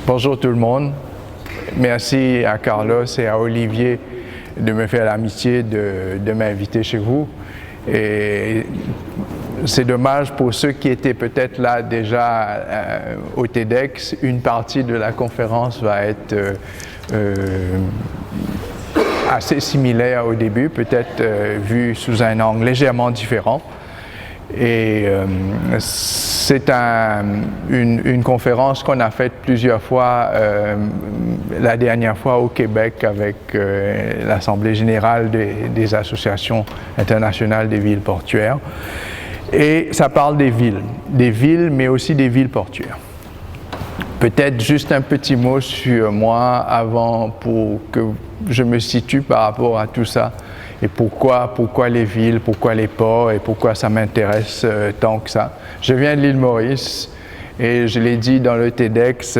Bonjour tout le monde. Merci à Carlos et à Olivier de me faire l'amitié de m'inviter chez vous. Et c'est dommage pour ceux qui étaient peut-être là déjà au TEDx, une partie de la conférence va être assez similaire au début, peut-être vue sous un angle légèrement différent. Et c'est une conférence qu'on a faite plusieurs fois, la dernière fois au Québec avec l'Assemblée générale des associations internationales des villes portuaires. Et ça parle des villes mais aussi des villes portuaires. Peut-être juste un petit mot sur moi avant pour que je me situe par rapport à tout ça. Et pourquoi les villes, pourquoi les ports et pourquoi ça m'intéresse tant que ça. Je viens de l'île Maurice et je l'ai dit dans le TEDx,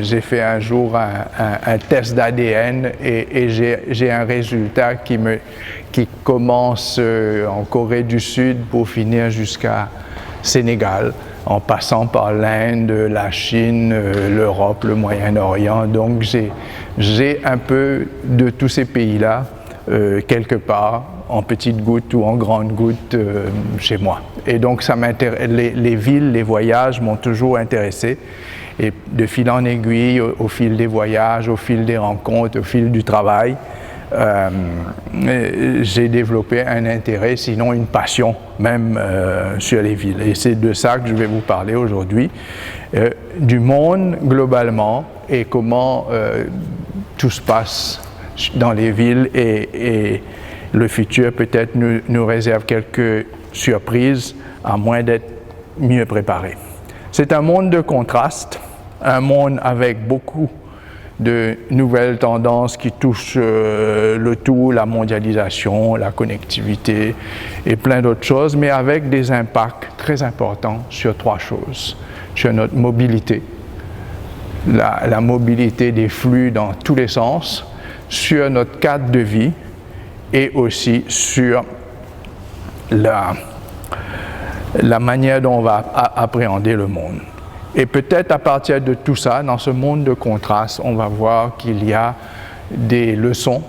j'ai fait un jour un test d'ADN et j'ai un résultat qui commence en Corée du Sud pour finir jusqu'à Sénégal, en passant par l'Inde, la Chine, l'Europe, le Moyen-Orient. Donc j'ai un peu de tous ces pays-là. Quelque part, en petites gouttes ou en grandes gouttes chez moi. Et donc, les villes, les voyages m'ont toujours intéressé. Et de fil en aiguille, au fil des voyages, au fil des rencontres, au fil du travail, j'ai développé un intérêt, sinon une passion même sur les villes. Et c'est de ça que je vais vous parler aujourd'hui, du monde globalement et comment tout se passe dans les villes et le futur peut-être nous réserve quelques surprises à moins d'être mieux préparés. C'est un monde de contrastes, un monde avec beaucoup de nouvelles tendances qui touchent le tout, la mondialisation, la connectivité et plein d'autres choses, mais avec des impacts très importants sur trois choses. Sur notre mobilité, la mobilité des flux dans tous les sens, sur notre cadre de vie et aussi sur la manière dont on va appréhender le monde. Et peut-être à partir de tout ça, dans ce monde de contraste, on va voir qu'il y a des leçons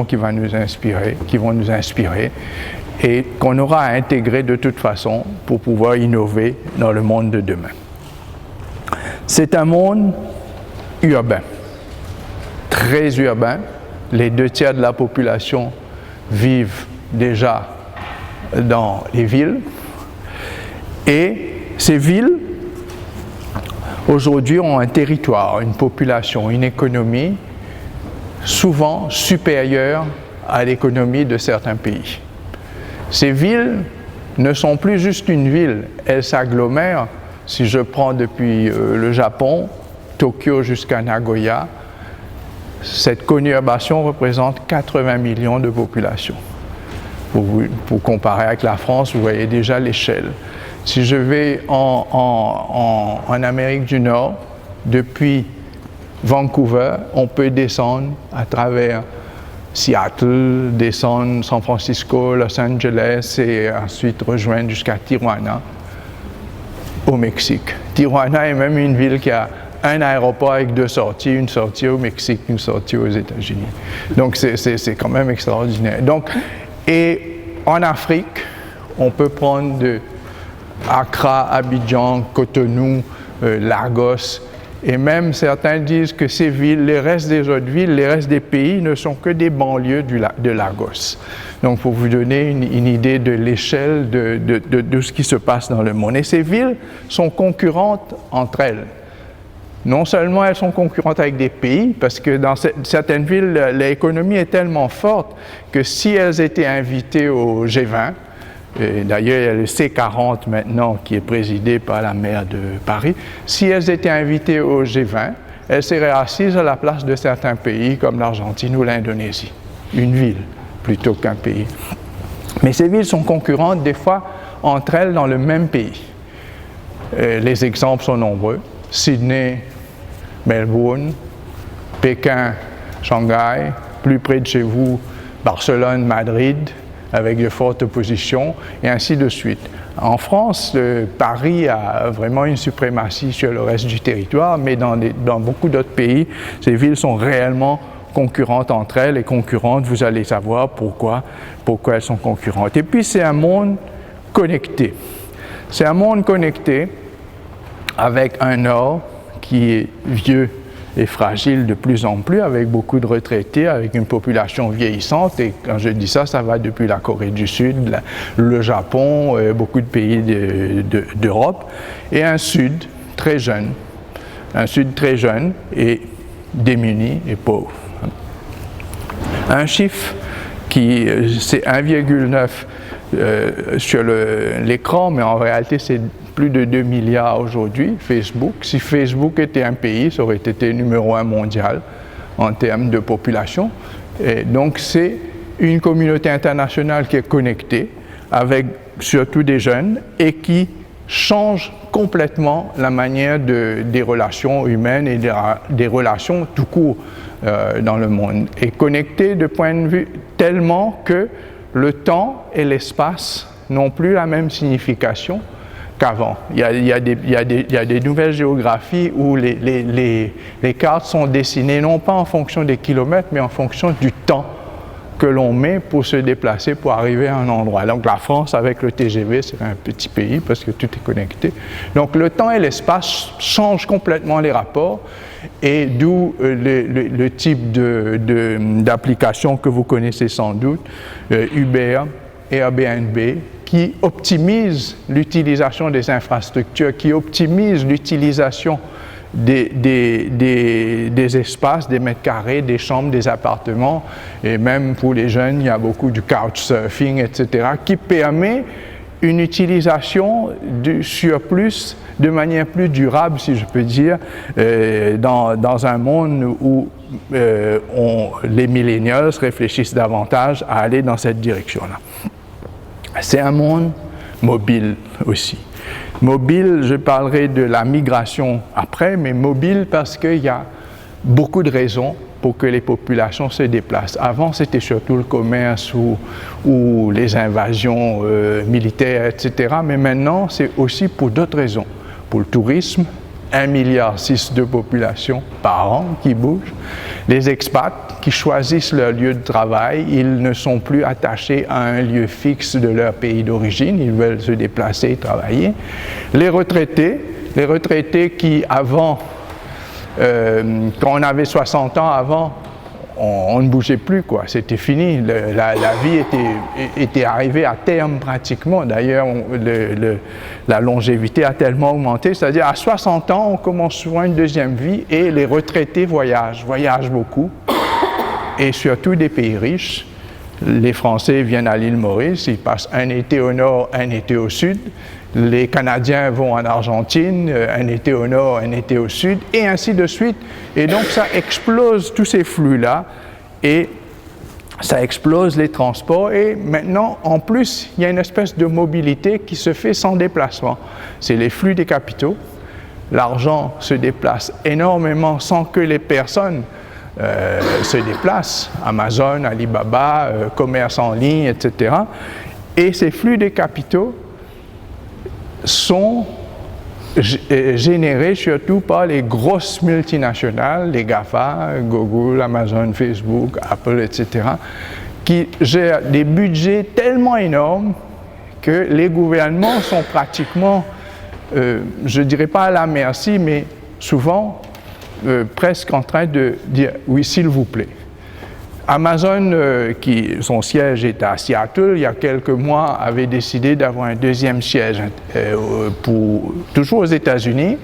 qui vont nous inspirer et qu'on aura à intégrer de toute façon pour pouvoir innover dans le monde de demain. C'est un monde urbain. Très urbain, les 2/3 de la population vivent déjà dans les villes et ces villes aujourd'hui ont un territoire, une population, une économie souvent supérieure à l'économie de certains pays. Ces villes ne sont plus juste une ville, elles s'agglomèrent. Si je prends depuis le Japon, Tokyo jusqu'à Nagoya, cette conurbation représente 80 millions de population. Pour comparer avec la France, vous voyez déjà l'échelle. Si je vais en Amérique du Nord, depuis Vancouver, on peut descendre à travers Seattle, descendre San Francisco, Los Angeles et ensuite rejoindre jusqu'à Tijuana, au Mexique. Tijuana est même une ville qui a un aéroport avec 2 sorties, une sortie au Mexique, une sortie aux États-Unis. Donc c'est quand même extraordinaire. Donc, et en Afrique, on peut prendre de Accra, Abidjan, Cotonou, Lagos, et même certains disent que ces villes, les restes des autres villes, les restes des pays ne sont que des banlieues de Lagos. Donc pour vous donner une idée de l'échelle de ce qui se passe dans le monde. Et ces villes sont concurrentes entre elles. Non seulement elles sont concurrentes avec des pays, parce que dans certaines villes, l'économie est tellement forte que si elles étaient invitées au G20, et d'ailleurs il y a le C40 maintenant qui est présidé par la maire de Paris, si elles étaient invitées au G20, elles seraient assises à la place de certains pays comme l'Argentine ou l'Indonésie, une ville plutôt qu'un pays. Mais ces villes sont concurrentes des fois entre elles dans le même pays. Les exemples sont nombreux. Sydney, Melbourne, Pékin, Shanghai, plus près de chez vous, Barcelone, Madrid, avec de fortes oppositions, et ainsi de suite. En France, Paris a vraiment une suprématie sur le reste du territoire, mais dans beaucoup d'autres pays, ces villes sont réellement concurrentes entre elles, et concurrentes, vous allez savoir pourquoi elles sont concurrentes. Et puis c'est un monde connecté. C'est un monde connecté avec un Nord qui est vieux et fragile de plus en plus, avec beaucoup de retraités, avec une population vieillissante, et quand je dis ça, ça va depuis la Corée du Sud, le Japon, beaucoup de pays d'Europe, et un Sud très jeune et démuni et pauvre. Un chiffre qui, c'est 1,9 sur l'écran, mais en réalité c'est plus de 2 milliards aujourd'hui, Facebook. Si Facebook était un pays, ça aurait été numéro 1 mondial en termes de population. Et donc c'est une communauté internationale qui est connectée, avec surtout des jeunes, et qui change complètement la manière des relations humaines et des relations tout court dans le monde. Et connectée de point de vue tellement que le temps et l'espace n'ont plus la même signification qu'avant. Il y a des nouvelles géographies où les cartes sont dessinées non pas en fonction des kilomètres, mais en fonction du temps que l'on met pour se déplacer, pour arriver à un endroit. Donc la France, avec le TGV, c'est un petit pays parce que tout est connecté. Donc le temps et l'espace changent complètement les rapports, et d'où le type d'application que vous connaissez sans doute, Uber, Airbnb, qui optimise l'utilisation des infrastructures, qui optimise l'utilisation des espaces, des mètres carrés, des chambres, des appartements, et même pour les jeunes, il y a beaucoup du couchsurfing, etc., qui permet une utilisation du surplus de manière plus durable, si je peux dire, dans un monde où les millennials réfléchissent davantage à aller dans cette direction-là. C'est un monde mobile aussi. Mobile, je parlerai de la migration après, mais mobile parce qu'il y a beaucoup de raisons pour que les populations se déplacent. Avant, c'était surtout le commerce ou les invasions militaires, etc. Mais maintenant, c'est aussi pour d'autres raisons. Pour le tourisme, 1,6 milliard de population par an qui bougent. Les expats qui choisissent leur lieu de travail, ils ne sont plus attachés à un lieu fixe de leur pays d'origine, ils veulent se déplacer et travailler. Les retraités qui avant, quand on avait 60 ans avant, on ne bougeait plus, quoi. C'était fini. La vie était arrivée à terme pratiquement. D'ailleurs, la longévité a tellement augmenté. C'est-à-dire, à 60 ans, on commence souvent une deuxième vie, et les retraités voyagent beaucoup. Et surtout des pays riches. Les Français viennent à l'île Maurice, ils passent un été au nord, un été au sud. Les Canadiens vont en Argentine, un été au nord, un été au sud, et ainsi de suite. Et donc ça explose tous ces flux-là, et ça explose les transports. Et maintenant, en plus, il y a une espèce de mobilité qui se fait sans déplacement. C'est les flux des capitaux. L'argent se déplace énormément sans que les personnes se déplacent. Amazon, Alibaba, commerce en ligne, etc. Et ces flux des capitaux sont générés surtout par les grosses multinationales, les GAFA, Google, Amazon, Facebook, Apple, etc., qui gèrent des budgets tellement énormes que les gouvernements sont pratiquement, je ne dirais pas à la merci, mais souvent presque en train de dire « oui, s'il vous plaît ». Amazon, son siège est à Seattle, il y a quelques mois, avait décidé d'avoir un deuxième siège toujours aux États-Unis,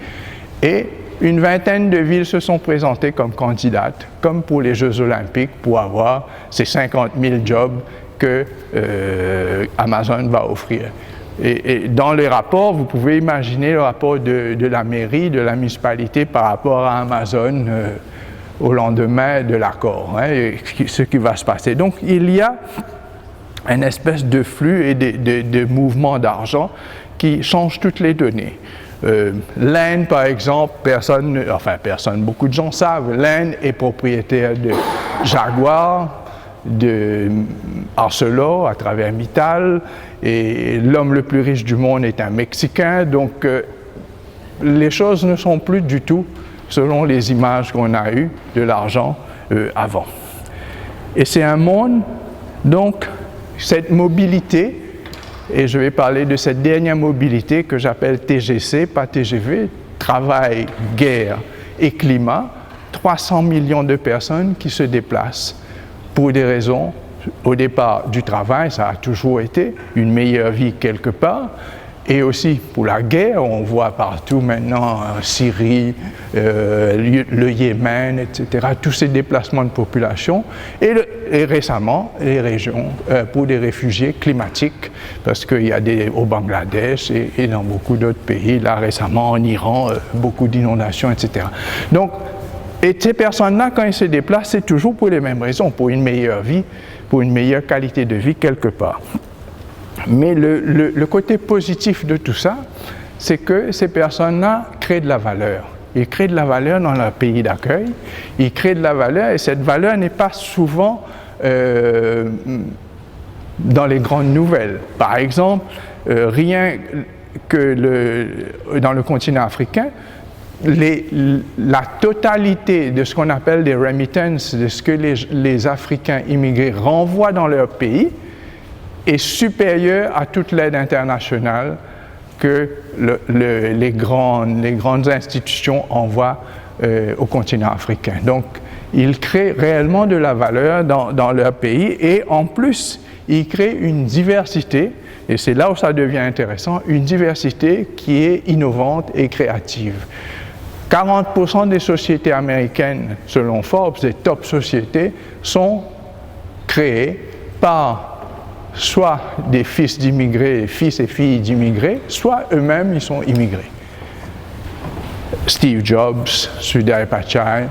et une vingtaine de villes se sont présentées comme candidates, comme pour les Jeux Olympiques, pour avoir ces 50 000 jobs que Amazon va offrir. Et dans les rapports, vous pouvez imaginer le rapport de la mairie, de la municipalité par rapport à Amazon au lendemain de l'accord, ce qui va se passer. Donc il y a une espèce de flux et de mouvements d'argent qui changent toutes les données. L'Inde, par exemple, beaucoup de gens savent, l'Inde est propriétaire de Jaguar, de Arcelor à travers Mittal, et l'homme le plus riche du monde est un Mexicain, donc les choses ne sont plus du tout selon les images qu'on a eues de l'argent avant. Et c'est un monde, donc, cette mobilité, et je vais parler de cette dernière mobilité que j'appelle TGC, pas TGV, travail, guerre et climat, 300 millions de personnes qui se déplacent pour des raisons, au départ du travail, ça a toujours été une meilleure vie quelque part, et aussi pour la guerre, on voit partout maintenant en Syrie, le Yémen, etc., tous ces déplacements de population, et récemment, les régions pour des réfugiés climatiques, parce qu'il y a au Bangladesh et dans beaucoup d'autres pays, là récemment en Iran, beaucoup d'inondations, etc. Donc, et ces personnes-là, quand elles se déplacent, c'est toujours pour les mêmes raisons, pour une meilleure vie, pour une meilleure qualité de vie quelque part. Mais le côté positif de tout ça, c'est que ces personnes-là créent de la valeur. Ils créent de la valeur dans leur pays d'accueil, ils créent de la valeur, et cette valeur n'est pas souvent dans les grandes nouvelles. Par exemple, rien que dans le continent africain, la totalité de ce qu'on appelle des remittances, de ce que les Africains immigrés renvoient dans leur pays, est supérieure à toute l'aide internationale que les grandes institutions envoient au continent africain. Donc, ils créent réellement de la valeur dans leur pays, et en plus, ils créent une diversité, et c'est là où ça devient intéressant, une diversité qui est innovante et créative. 40% des sociétés américaines, selon Forbes, des top sociétés, sont créées par soit des fils d'immigrés, fils et filles d'immigrés, soit eux-mêmes, ils sont immigrés. Steve Jobs, Sundar Pichai,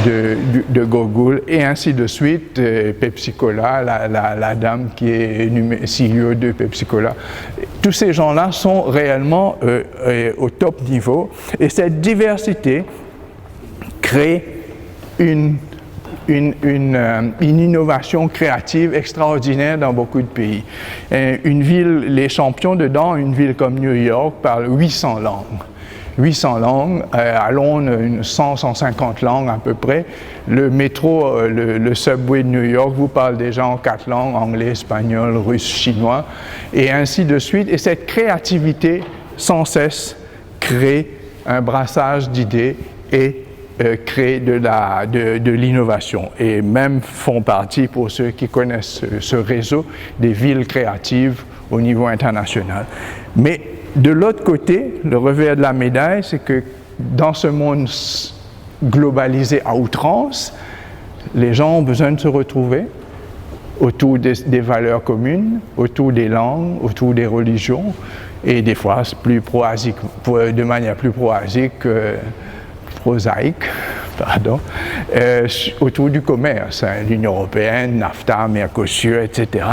de Google, et ainsi de suite, Pepsi-Cola, la dame qui est CEO de Pepsi-Cola. Tous ces gens-là sont réellement au top niveau, et cette diversité crée une innovation créative extraordinaire dans beaucoup de pays. Une ville, les champions dedans, une ville comme New York, parlent 800 langues. 800 langues, à Londres, 100-150 langues à peu près. Le métro, le subway de New York vous parle déjà en 4 langues, anglais, espagnol, russe, chinois, et ainsi de suite. Et cette créativité, sans cesse, crée un brassage d'idées et créent de l'innovation, et même font partie, pour ceux qui connaissent ce réseau, des villes créatives au niveau international. Mais de l'autre côté, le revers de la médaille, c'est que dans ce monde globalisé à outrance, les gens ont besoin de se retrouver autour des valeurs communes, autour des langues, autour des religions, et des fois plus prosaïque, de manière plus prosaïque, autour du commerce, l'Union européenne, NAFTA, Mercosur, etc.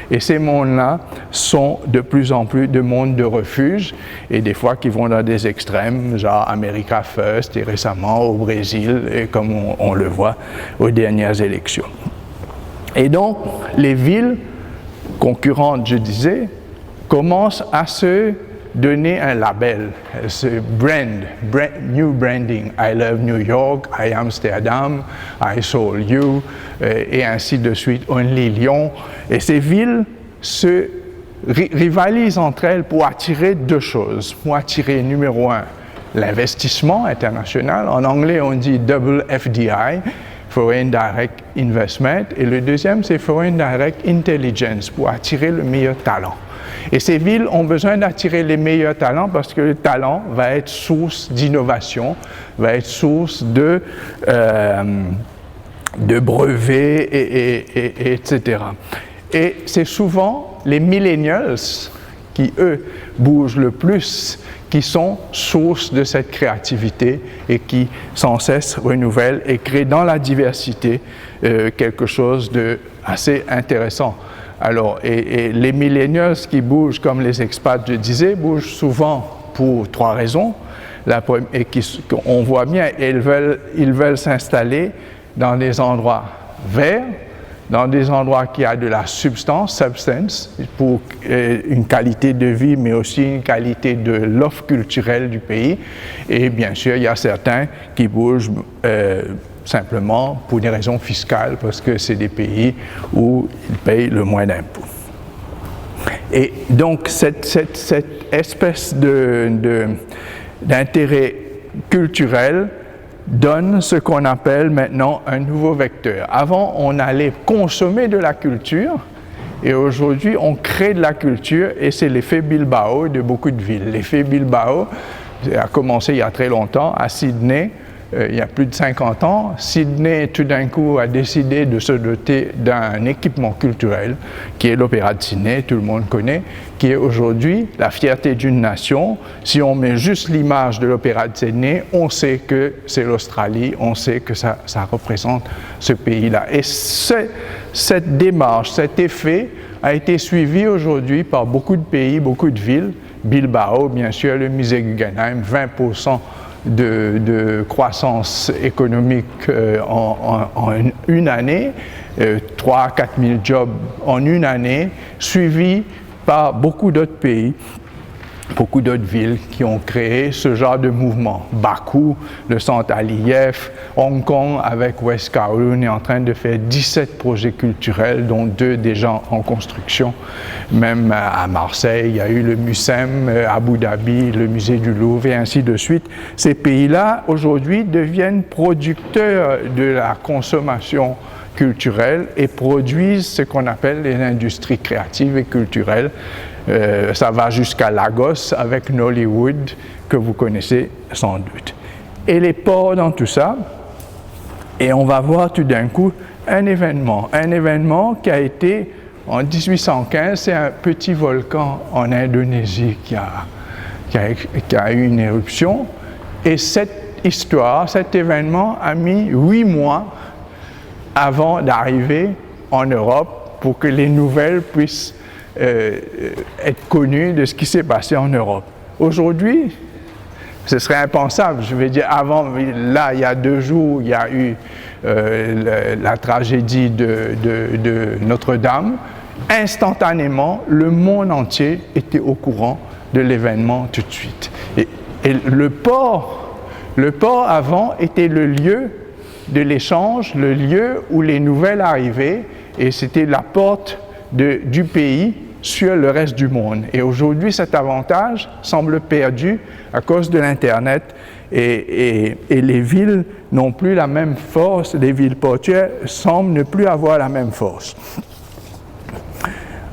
Et ces mondes-là sont de plus en plus de mondes de refuge, et des fois qui vont dans des extrêmes, genre America First, et récemment au Brésil, et comme on le voit aux dernières élections. Et donc, les villes concurrentes, je disais, commencent à se donner un label, ce new branding, I love New York, I Amsterdam, I Soul You, et ainsi de suite, Only Lyon. Et ces villes se rivalisent entre elles pour attirer deux choses. Pour attirer, numéro un, l'investissement international. En anglais, on dit double FDI, Foreign Direct Investment. Et le deuxième, c'est Foreign Direct Intelligence, pour attirer le meilleur talent. Et ces villes ont besoin d'attirer les meilleurs talents, parce que le talent va être source d'innovation, va être source de brevets, etc. Et c'est souvent les millennials qui, eux, bougent le plus, qui sont source de cette créativité et qui, sans cesse, renouvellent et créent dans la diversité quelque chose d'assez intéressant. Alors, et les millennials qui bougent, comme les expats, je disais, bougent souvent pour trois raisons. Et on voit bien, ils veulent s'installer dans des endroits verts, dans des endroits qui a de la substance, pour une qualité de vie, mais aussi une qualité de l'offre culturelle du pays. Et bien sûr, il y a certains qui bougent simplement pour des raisons fiscales, parce que c'est des pays où ils payent le moins d'impôts. Et donc, cette espèce d'intérêt culturel donne ce qu'on appelle maintenant un nouveau vecteur. Avant, on allait consommer de la culture, et aujourd'hui, on crée de la culture, et c'est l'effet Bilbao de beaucoup de villes. L'effet Bilbao a commencé il y a très longtemps, à Sydney, il y a plus de 50 ans. Sydney, tout d'un coup, a décidé de se doter d'un équipement culturel, qui est l'Opéra de Sydney, tout le monde connaît, qui est aujourd'hui la fierté d'une nation. Si on met juste l'image de l'Opéra de Sydney, on sait que c'est l'Australie, on sait que ça représente ce pays-là. Et cette démarche, cet effet a été suivi aujourd'hui par beaucoup de pays, beaucoup de villes. Bilbao, bien sûr, le musée Guggenheim, 20% de croissance économique en une année, 3 à 4 000 jobs en une année, suivi par beaucoup d'autres pays, beaucoup d'autres villes qui ont créé ce genre de mouvement. Bakou, le centre Aliyev, Hong Kong avec West Kowloon est en train de faire 17 projets culturels, dont 2 déjà en construction. Même à Marseille, il y a eu le MUSEM, à Abu Dhabi, le musée du Louvre et ainsi de suite. Ces pays-là, aujourd'hui, deviennent producteurs de la consommation culturelle et produisent ce qu'on appelle les industries créatives et culturelles. Ça va jusqu'à Lagos avec Nollywood, que vous connaissez sans doute. Et les ports dans tout ça, et on va voir tout d'un coup un événement qui a été en 1815, c'est un petit volcan en Indonésie qui a eu une éruption, et cette histoire, cet événement a mis 8 mois avant d'arriver en Europe pour que les nouvelles puissent être connues de ce qui s'est passé en Europe. Aujourd'hui, ce serait impensable. Je veux dire, avant, là, il y a 2 jours, il y a eu la tragédie de Notre-Dame. Instantanément, le monde entier était au courant de l'événement tout de suite. Et le port avant était le lieu de l'échange, le lieu où les nouvelles arrivaient, et c'était la porte du pays sur le reste du monde. Et aujourd'hui, cet avantage semble perdu à cause de l'Internet, et les villes n'ont plus la même force, les villes portuaires semblent ne plus avoir la même force.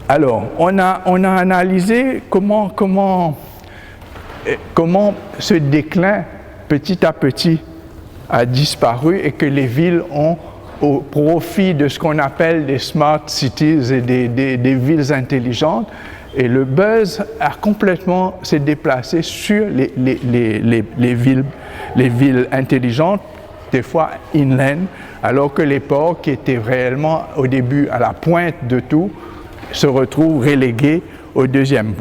Alors, on a analysé comment ce déclin petit à petit a disparu et que les villes ont, au profit de ce qu'on appelle des smart cities et des villes intelligentes, et le buzz a complètement s'est déplacé sur les villes intelligentes, des fois inland, alors que les ports qui étaient réellement au début à la pointe de tout se retrouvent relégués au deuxième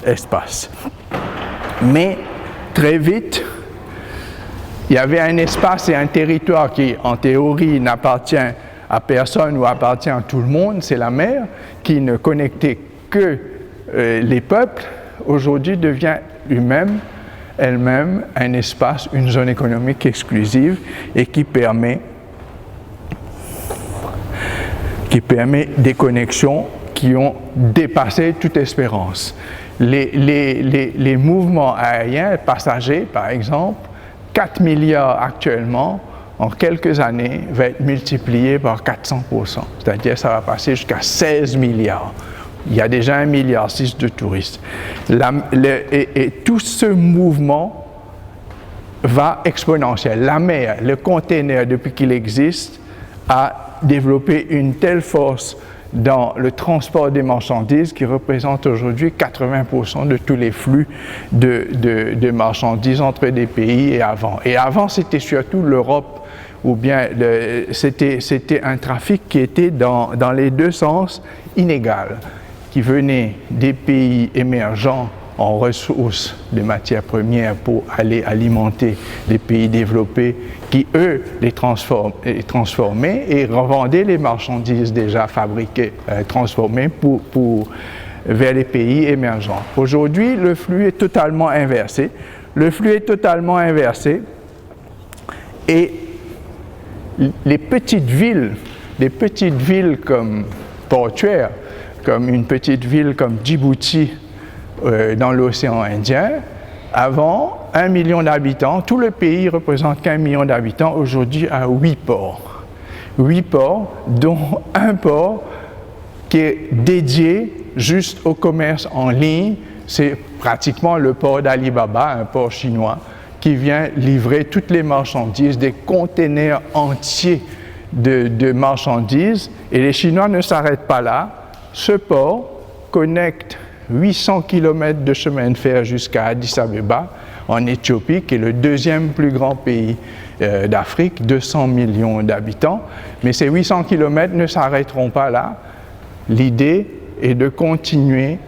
espace. Mais très vite, il y avait un espace et un territoire qui, en théorie, n'appartient à personne ou appartient à tout le monde, c'est la mer, qui ne connectait que les peuples, aujourd'hui devient elle-même un espace, une zone économique exclusive, et qui permet des connexions qui ont dépassé toute espérance. Les mouvements aériens passagers, par exemple, 4 milliards actuellement, en quelques années, va être multiplié par 400%. C'est-à-dire ça va passer jusqu'à 16 milliards. Il y a déjà 1,6 milliard de touristes. Et tout ce mouvement va exponentiel. La mer, le container, depuis qu'il existe, a développé une telle force dans le transport des marchandises qui représente aujourd'hui 80% de tous les flux de marchandises entre des pays et avant. Et avant, c'était surtout l'Europe, ou bien c'était un trafic qui était dans les deux sens inégal, qui venait des pays émergents en ressources de matières premières pour aller alimenter les pays développés qui, eux, les transformaient et revendaient les marchandises déjà fabriquées, transformées vers les pays émergents. Aujourd'hui, le flux est totalement inversé. Le flux est totalement inversé et les petites villes comme portuaires, comme une petite ville comme Djibouti dans l'océan Indien, avant 1 million d'habitants, tout le pays représente qu'1 million d'habitants, aujourd'hui à 8 ports. 8 ports, dont un port qui est dédié juste au commerce en ligne, c'est pratiquement le port d'Alibaba, un port chinois, qui vient livrer toutes les marchandises, des containers entiers de marchandises, et les Chinois ne s'arrêtent pas là. Ce port connecte 800 km de chemin de fer jusqu'à Addis Abeba, en Éthiopie, qui est le deuxième plus grand pays d'Afrique, 200 millions d'habitants. Mais ces 800 km ne s'arrêteront pas là. L'idée est de continuer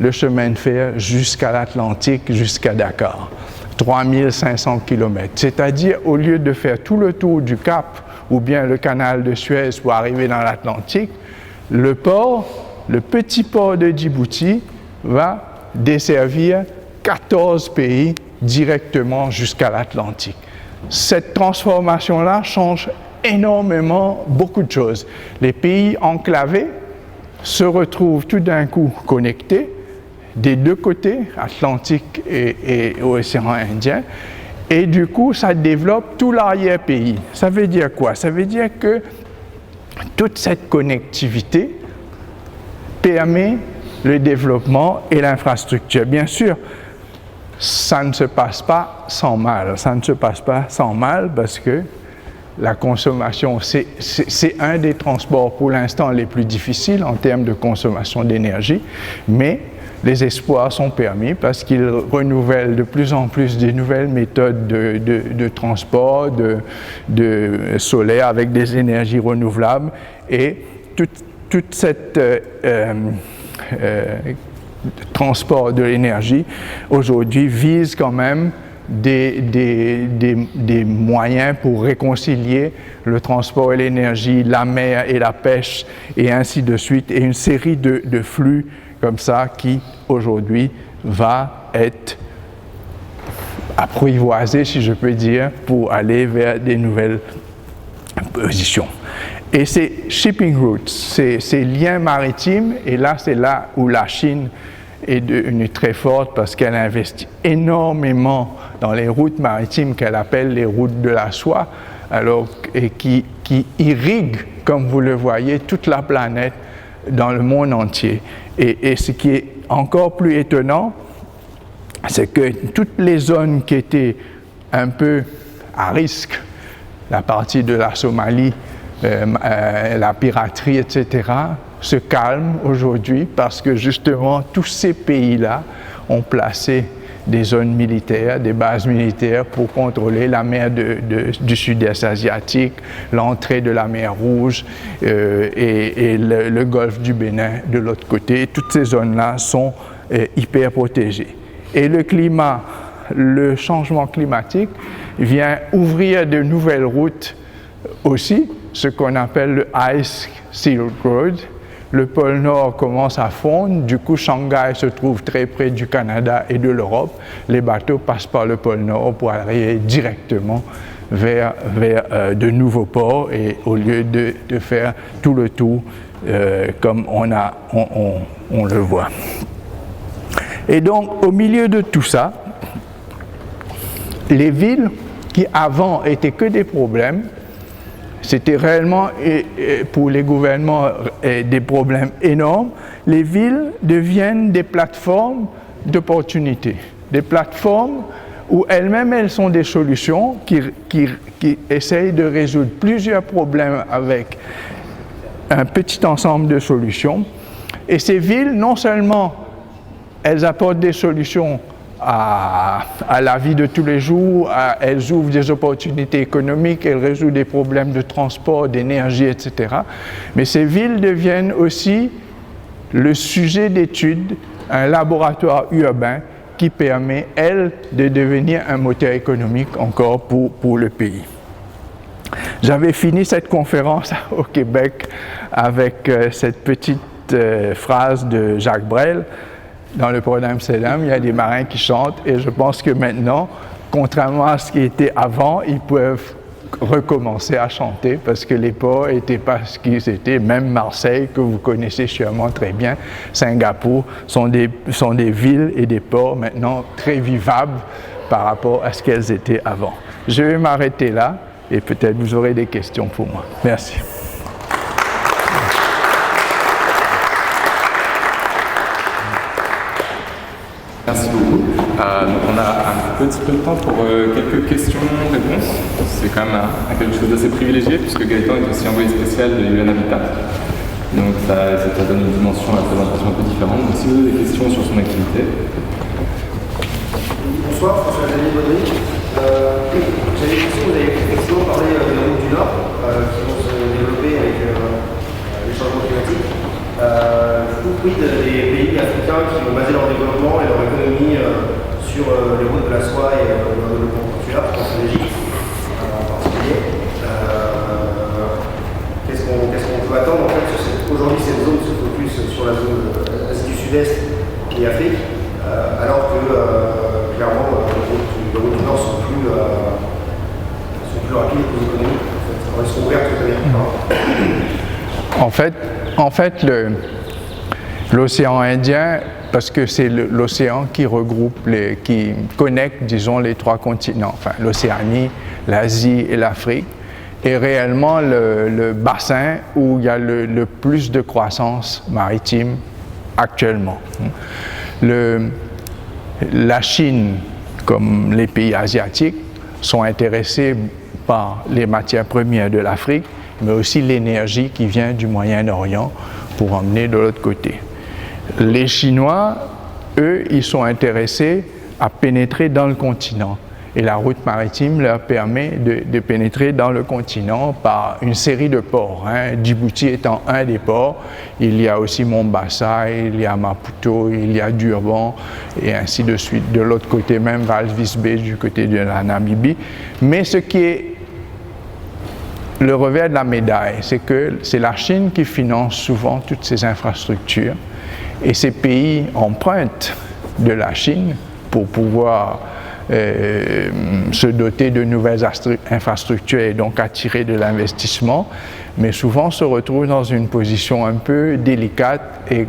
le chemin de fer jusqu'à l'Atlantique, jusqu'à Dakar. 3500 km. C'est-à-dire, au lieu de faire tout le tour du Cap ou bien le canal de Suez pour arriver dans l'Atlantique, le petit port de Djibouti va desservir 14 pays directement jusqu'à l'Atlantique. Cette transformation-là change énormément beaucoup de choses. Les pays enclavés se retrouvent tout d'un coup connectés des deux côtés, Atlantique et Océan Indien, et du coup, ça développe tout l'arrière-pays. Ça veut dire quoi? Ça veut dire que toute cette connectivité permet le développement et l'infrastructure. Bien sûr, ça ne se passe pas sans mal. Ça ne se passe pas sans mal parce que la consommation, c'est un des transports pour l'instant les plus difficiles en termes de consommation d'énergie, mais les espoirs sont permis parce qu'ils renouvellent de plus en plus des nouvelles méthodes de transport, de solaire avec des énergies renouvelables, et toute cette transport de l'énergie aujourd'hui vise quand même des moyens pour réconcilier le transport et l'énergie, la mer et la pêche, et ainsi de suite, et une série de flux comme ça qui aujourd'hui va être apprivoisé, si je peux dire, pour aller vers des nouvelles positions. Et ces shipping routes, ces liens maritimes, et là c'est là où la Chine est devenue très forte parce qu'elle investit énormément dans les routes maritimes qu'elle appelle les routes de la soie, et qui irriguent, comme vous le voyez, toute la planète dans le monde entier. Et ce qui est encore plus étonnant, c'est que toutes les zones qui étaient un peu à risque, la partie de la Somalie, la piraterie, etc., se calment aujourd'hui parce que justement tous ces pays-là ont placé des zones militaires, des bases militaires pour contrôler la mer du sud-est asiatique, l'entrée de la mer Rouge et le golfe du Bénin de l'autre côté. Toutes ces zones-là sont hyper protégées. Et le climat, le changement climatique vient ouvrir de nouvelles routes aussi, ce qu'on appelle le Ice Silk Road. Le pôle Nord commence à fondre, du coup Shanghai se trouve très près du Canada et de l'Europe. Les bateaux passent par le pôle Nord pour aller directement vers de nouveaux ports, et au lieu de faire tout le tour comme on le voit. Et donc au milieu de tout ça, les villes qui avant étaient que des problèmes, c'était réellement pour les gouvernements des problèmes énormes. Les villes deviennent des plateformes d'opportunités, des plateformes où elles-mêmes elles sont des solutions qui essayent de résoudre plusieurs problèmes avec un petit ensemble de solutions. Et ces villes, non seulement elles apportent des solutions à la vie de tous les jours, elles ouvrent des opportunités économiques, elles résolvent des problèmes de transport, d'énergie, etc. Mais ces villes deviennent aussi le sujet d'étude un laboratoire urbain qui permet, elle, de devenir un moteur économique encore pour le pays. J'avais fini cette conférence au Québec avec cette petite phrase de Jacques Brel. Dans le port d'Amsterdam, il y a des marins qui chantent et je pense que maintenant, contrairement à ce qui était avant, ils peuvent recommencer à chanter parce que les ports n'étaient pas ce qu'ils étaient. Même Marseille, que vous connaissez sûrement très bien, Singapour, sont des villes et des ports maintenant très vivables par rapport à ce qu'elles étaient avant. Je vais m'arrêter là et peut-être vous aurez des questions pour moi. Merci. Merci beaucoup. Donc on a un petit peu de temps pour quelques questions-réponses. C'est quand même quelque chose d'assez privilégié puisque Gaëtan est aussi envoyé spécial de UN Habitat. Donc ça donne une dimension à la présentation un peu différente. Donc si vous avez des questions sur son activité. Bonsoir, François-Xavier Baudry. J'avais une question, vous avez effectivement parlé des routes du Nord qui vont se développer avec les changements climatiques. Du coup, quid des pays africains qui ont basé leur développement et leur économie sur les routes de la soie et leur développement portuaire, je pense à l'Égypte en particulier. Qu'est-ce qu'on peut attendre en fait aujourd'hui cette zone se focus sur la zone Asie du Sud-Est et Afrique, alors que clairement les routes du Nord sont plus rapides et plus économiques. En fait. Elles sont ouvertes toute l'année. En fait, l'océan Indien, parce que c'est l'océan qui regroupe, qui connecte, disons, les trois continents, enfin l'Océanie, l'Asie et l'Afrique, est réellement le bassin où il y a le plus de croissance maritime actuellement. La Chine, comme les pays asiatiques, sont intéressés par les matières premières de l'Afrique, mais aussi l'énergie qui vient du Moyen-Orient pour emmener de l'autre côté. Les Chinois, eux, ils sont intéressés à pénétrer dans le continent. Et la route maritime leur permet de pénétrer dans le continent par une série de ports. Djibouti étant un des ports, il y a aussi Mombasa, il y a Maputo, il y a Durban, et ainsi de suite. De l'autre côté même, Walvis Bay, du côté de la Namibie. Mais ce qui est le revers de la médaille, c'est que c'est la Chine qui finance souvent toutes ces infrastructures et ces pays empruntent de la Chine pour pouvoir se doter de nouvelles infrastructures et donc attirer de l'investissement, mais souvent se retrouvent dans une position un peu délicate et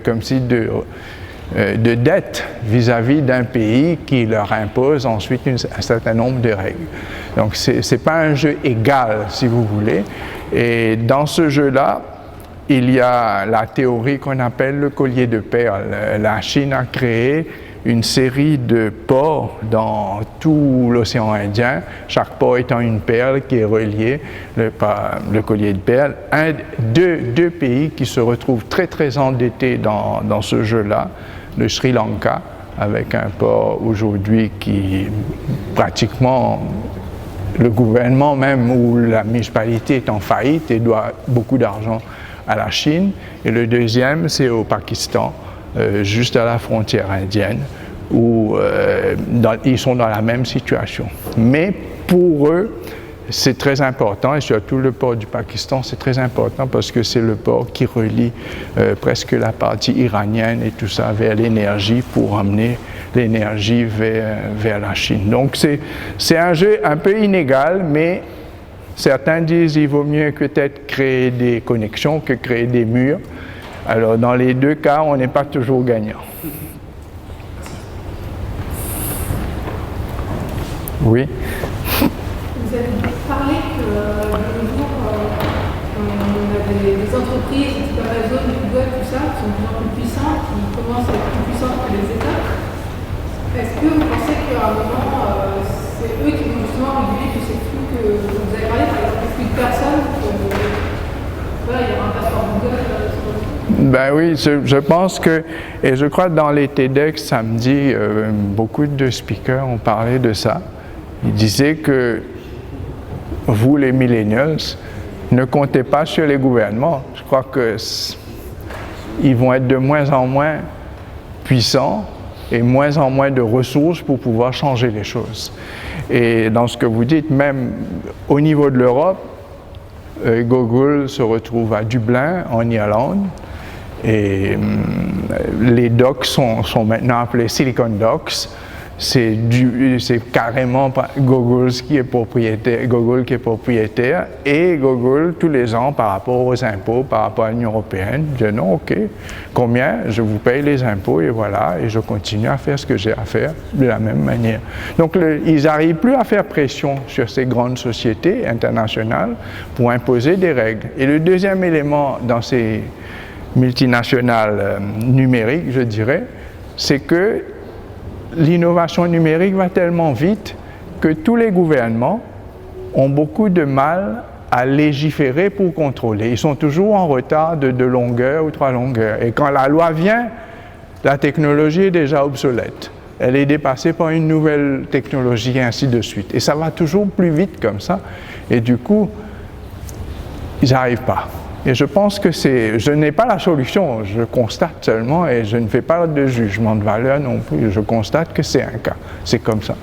comme si de dette vis-à-vis d'un pays qui leur impose ensuite un certain nombre de règles. Donc c'est pas un jeu égal, si vous voulez. Et dans ce jeu-là, il y a la théorie qu'on appelle le collier de perles. La Chine a créé une série de ports dans tout l'océan Indien, chaque port étant une perle qui est reliée par le collier de perles. Deux pays qui se retrouvent très très endettés dans ce jeu-là, le Sri Lanka, avec un port aujourd'hui qui pratiquement, le gouvernement même ou la municipalité est en faillite et doit beaucoup d'argent à la Chine. Et le deuxième, c'est au Pakistan, juste à la frontière indienne, où ils sont dans la même situation. Mais pour eux, c'est très important, et surtout le port du Pakistan, c'est très important parce que c'est le port qui relie presque la partie iranienne et tout ça vers l'énergie pour amener l'énergie vers la Chine. Donc c'est un jeu un peu inégal, mais certains disent qu'il vaut mieux peut-être créer des connexions que créer des murs. Alors dans les deux cas, on n'est pas toujours gagnant. Oui. Vous avez parlé que de nos jours, on a des entreprises type Amazon, Google, tout ça, qui sont de plus en plus puissantes, qui commencent à être plus puissantes que les États. Est-ce que vous pensez qu'à un moment, c'est eux qui vont justement réguler tous ces flux que vous avez parlé, par exemple, plus de personnes, voilà, il y aura un passeport Google Ben oui, je pense que, et je crois que dans les TEDx samedi, beaucoup de speakers ont parlé de ça. Ils disaient que vous, les millennials, ne comptez pas sur les gouvernements. Je crois qu'ils vont être de moins en moins puissants et moins en moins de ressources pour pouvoir changer les choses. Et dans ce que vous dites, même au niveau de l'Europe, Google se retrouve à Dublin, en Irlande, et les docks sont maintenant appelés Silicon Docks. C'est carrément Google qui est propriétaire, et Google tous les ans par rapport aux impôts, par rapport à l'Union européenne, dit non, ok, combien, je vous paye les impôts et voilà, et je continue à faire ce que j'ai à faire de la même manière. Donc ils n'arrivent plus à faire pression sur ces grandes sociétés internationales pour imposer des règles. Et le deuxième élément dans ces multinationales numériques, je dirais, c'est que l'innovation numérique va tellement vite que tous les gouvernements ont beaucoup de mal à légiférer pour contrôler. Ils sont toujours en retard de 2 longueurs ou 3 longueurs. Et quand la loi vient, la technologie est déjà obsolète. Elle est dépassée par une nouvelle technologie et ainsi de suite. Et ça va toujours plus vite comme ça. Et du coup, ils n'arrivent pas. Et je pense que je n'ai pas la solution, je constate seulement et je ne fais pas de jugement de valeur non plus, je constate que c'est un cas, c'est comme ça.